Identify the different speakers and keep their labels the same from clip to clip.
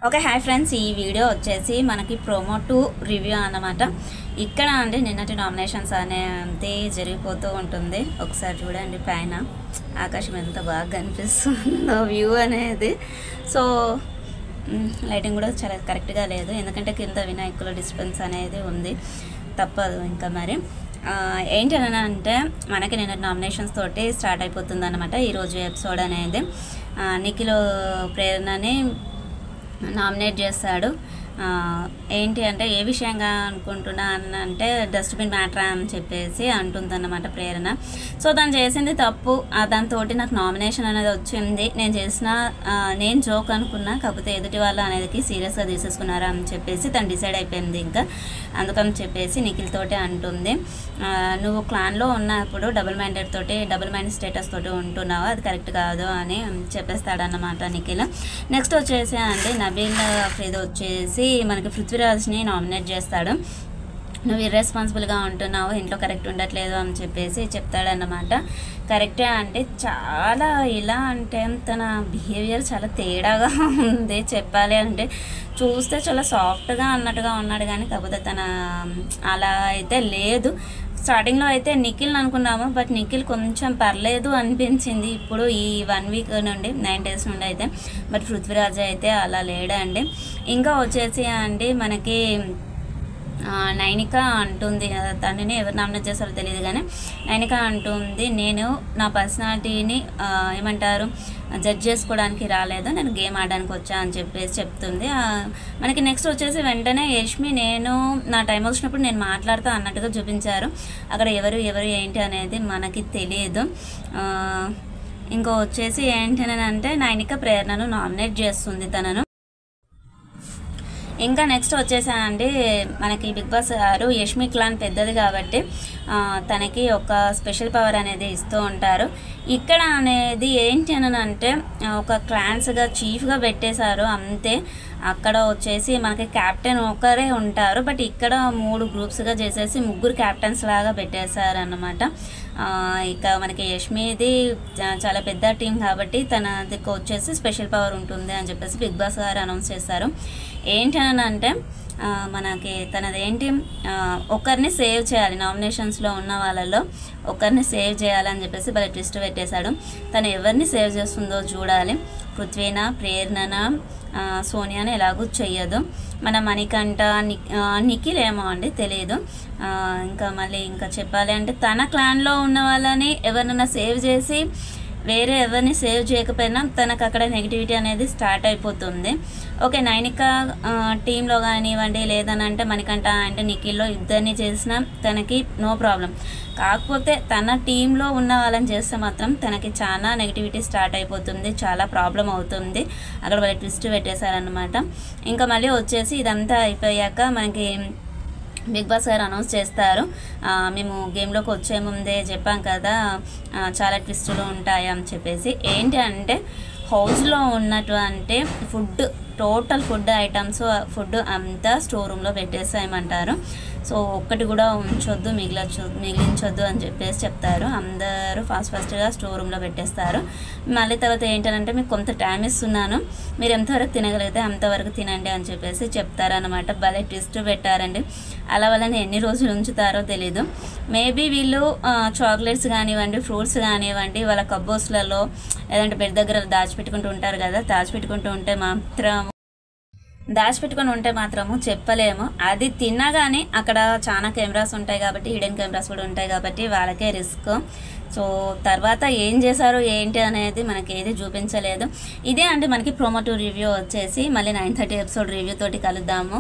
Speaker 1: Okay hi friends, ఈ video వచ్చేసి మనకి ప్రోమో 2 రివ్యూ అన్నమాట. ఇక్కడ అంటే నిన్నటి నామినేషన్స్ అనేది జరిగిపోతూ ఉంటుంది. ఒకసారి చూడండి, పైన ఆకాశం ఎంత బాగా కనిపిస్తుందో వ్యూ అనేది. సో లైటింగ్ కూడా చాలా కరెక్ట్గా లేదు, ఎందుకంటే కింద వినాయకుల డిస్టెన్స్ అనేది ఉంది, తప్పదు ఇంకా. మరి ఏంటి అని అంటే మనకి నిన్న నామినేషన్స్ తోటి స్టార్ట్ అయిపోతుంది అన్నమాట ఈరోజు ఎపిసోడ్ అనేది. నిఖిల్ ప్రేరణని నామినేట్ చేస్తాడు. ఏంటి అంటే ఏ విషయంగా అనుకుంటున్నా అంటే డస్ట్బిన్ మ్యాటర్ అని చెప్పేసి అంటుందన్నమాట ప్రేరణ. సో తను చేసింది తప్పు, దాంతో నాకు నామినేషన్ అనేది వచ్చింది. నేను జోక్ అనుకున్నా, కాకపోతే ఎదుటి వాళ్ళు అనేది సీరియస్గా తీసేసుకున్నారా అని చెప్పేసి తను డిసైడ్ అయిపోయింది. ఇంకా అందుకని చెప్పేసి నిఖిల్ తోటి అంటుంది, నువ్వు క్లాన్లో ఉన్నప్పుడు డబుల్ మైండ్ స్టేటస్ తోటి ఉంటున్నావు, అది కరెక్ట్ కాదు అని చెప్పేస్తాడన్నమాట నిఖిల్. నెక్స్ట్ వచ్చేసి అంటే నబీల్ అఫ్రీద్ వచ్చేసి మనకి పృథ్వీరాజ్ని నామినేట్ చేస్తాడు. నువ్వు ఇర్రెస్పాన్సిబుల్గా ఉంటున్నావు, ఇంట్లో కరెక్ట్ ఉండట్లేదు అని చెప్పేసి చెప్తాడన్నమాట. కరెక్టే అంటే చాలా ఇలా అంటే తన బిహేవియర్ చాలా తేడాగా ఉంది చెప్పాలి అంటే. చూస్తే చాలా సాఫ్ట్గా అన్నట్టుగా ఉన్నాడు, కానీ కాకపోతే తన అలా అయితే లేదు. స్టార్టింగ్లో అయితే నిఖిల్ అనుకున్నాము, బట్ నిఖిల్ కొంచెం పర్లేదు అనిపించింది ఇప్పుడు ఈ 1 వీక్ నుండి 9 డేస్ నుండి అయితే. బట్ పృథ్వీరాజ్ అయితే అలా లేడండి. ఇంకా వచ్చేసి అండి మనకి నైనిక అంటుంది, తనని ఎవరు నామినేట్ చేస్తారో తెలియదు కానీ నైనిక అంటుంది, నేను నా పర్సనాలిటీని ఏమంటారు జడ్జ్ చేసుకోవడానికి రాలేదు, నేను గేమ్ ఆడడానికి వచ్చా అని చెప్పేసి చెప్తుంది. మనకి నెక్స్ట్ వచ్చేసి వెంటనే యష్మి నేను నా టైం వచ్చినప్పుడు నేను మాట్లాడుతా అన్నట్టుగా చూపించారు. అక్కడ ఎవరు ఏంటి అనేది మనకి తెలియదు. ఇంకో వచ్చేసి ఏంటి అని అంటే నైనిక ప్రేరణను నామినేట్ చేస్తుంది తనను. ఇంకా నెక్స్ట్ వచ్చేసానండి మనకి బిగ్ బాస్ గారు యష్మి క్లాన్ పెద్దది కాబట్టి తనకి ఒక స్పెషల్ పవర్ అనేది ఇస్తూ ఉంటారు. ఇక్కడ అనేది ఏంటి అని అంటే ఒక క్లాన్స్గా చీఫ్గా పెట్టేశారు అంతే. అక్కడ వచ్చేసి మనకి క్యాప్టెన్ ఒకరే ఉంటారు, బట్ ఇక్కడ 3 గ్రూప్స్గా చేసేసి 3 క్యాప్టెన్స్ లాగా పెట్టేశారు అన్నమాట. ఇక మనకి యష్మిది చాలా పెద్ద టీం కాబట్టి తనది వచ్చేసి స్పెషల్ పవర్ ఉంటుంది అని చెప్పేసి బిగ్ బాస్ గారు అనౌన్స్ చేశారు. ఏంటని అంటే మనకి తనదేంటి ఒకరిని సేవ్ చేయాలి, నామినేషన్స్లో ఉన్న వాళ్ళలో ఒకరిని సేవ్ చేయాలని చెప్పేసి భలే ట్విస్ట్ పెట్టేశాడు. తను ఎవరిని సేవ్ చేస్తుందో చూడాలి. పృథ్వీనా, ప్రేరణనా, సోనియాని ఎలాగూ చెయ్యదు. మన మణికంఠ, నిఖిల్ ఏమో అండి తెలియదు. ఇంకా చెప్పాలి అంటే తన క్లాన్లో ఉన్న వాళ్ళని ఎవరినైనా సేవ్ చేసి వేరే ఎవరిని సేవ్ చేయకపోయినా తనకు అక్కడ నెగిటివిటీ అనేది స్టార్ట్ అయిపోతుంది. ఓకే, నైనిక టీంలో కానివ్వండి లేదని అంటే మణికంఠ అంటే నిఖిల్లో ఇద్దరిని చేసినా తనకి నో ప్రాబ్లం. కాకపోతే తన టీంలో ఉన్న వాళ్ళని చేస్తే మాత్రం తనకి చాలా నెగిటివిటీ స్టార్ట్ అయిపోతుంది, చాలా ప్రాబ్లం అవుతుంది. అక్కడ వాళ్ళ ట్విస్ట్ పెట్టేశారనమాట. ఇంకా మళ్ళీ వచ్చేసి ఇదంతా అయిపోయాక మనకి బిగ్ బాస్ గారు అనౌన్స్ చేస్తారు, మేము గేమ్లోకి వచ్చే ముందే చెప్పాం కదా చాలా ట్విస్టులు ఉంటాయి అని చెప్పేసి. ఏంటి అంటే హౌస్లో ఉన్నటువంటి టోటల్ ఫుడ్ ఐటమ్స్ అంతా స్టోర్ రూమ్లో పెట్టేసాయమంటారు. సో ఒక్కటి కూడా ఉంచొద్దు, మిగిలించొద్దు అని చెప్పేసి చెప్తారు. అందరూ ఫాస్ట్గా స్టోర్ రూమ్లో పెట్టేస్తారు. మళ్ళీ తర్వాత ఏంటంటే మీకు కొంత టైం ఇస్తున్నాను, మీరు ఎంతవరకు తినగలిగితే అంతవరకు తినండి అని చెప్పేసి చెప్తారనమాట. భలే ట్విస్ట్ పెట్టారండి. అలా వాళ్ళని ఎన్ని రోజులు ఉంచుతారో తెలీదు. మేబీ వీళ్ళు చాక్లెట్స్ కానివ్వండి, ఫ్రూట్స్ కానివ్వండి వాళ్ళ కబ్బోర్డ్స్లలో లేదంటే బెడ్ దగ్గర దాచిపెట్టుకుంటూ ఉంటారు కదా, దాచిపెట్టుకొని ఉంటే మాత్రము చెప్పలేము. అది తినగానే అక్కడ చాలా కెమెరాస్ ఉంటాయి కాబట్టి, హిడెన్ కెమెరాస్ కూడా ఉంటాయి కాబట్టి వాళ్ళకే రిస్క్. సో తర్వాత ఏం చేశారు ఏంటి అనేది మనకి ఏది చూపించలేదు. ఇదే అంటే మనకి ప్రోమో 2 రివ్యూ వచ్చేసి మళ్ళీ 9:30 ఎపిసోడ్ రివ్యూ తోటి కలుద్దాము.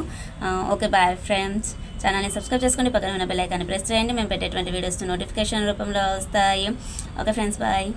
Speaker 1: ఓకే బాయ్ ఫ్రెండ్స్, ఛానల్ని సబ్స్క్రైబ్ చేసుకొని పక్కన ఉన్న బెల్ ఐకాన్ని ప్రెస్ చేయండి. మేము పెట్టేటువంటి వీడియోస్ నోటిఫికేషన్ రూపంలో వస్తాయి. Okay friends, bye.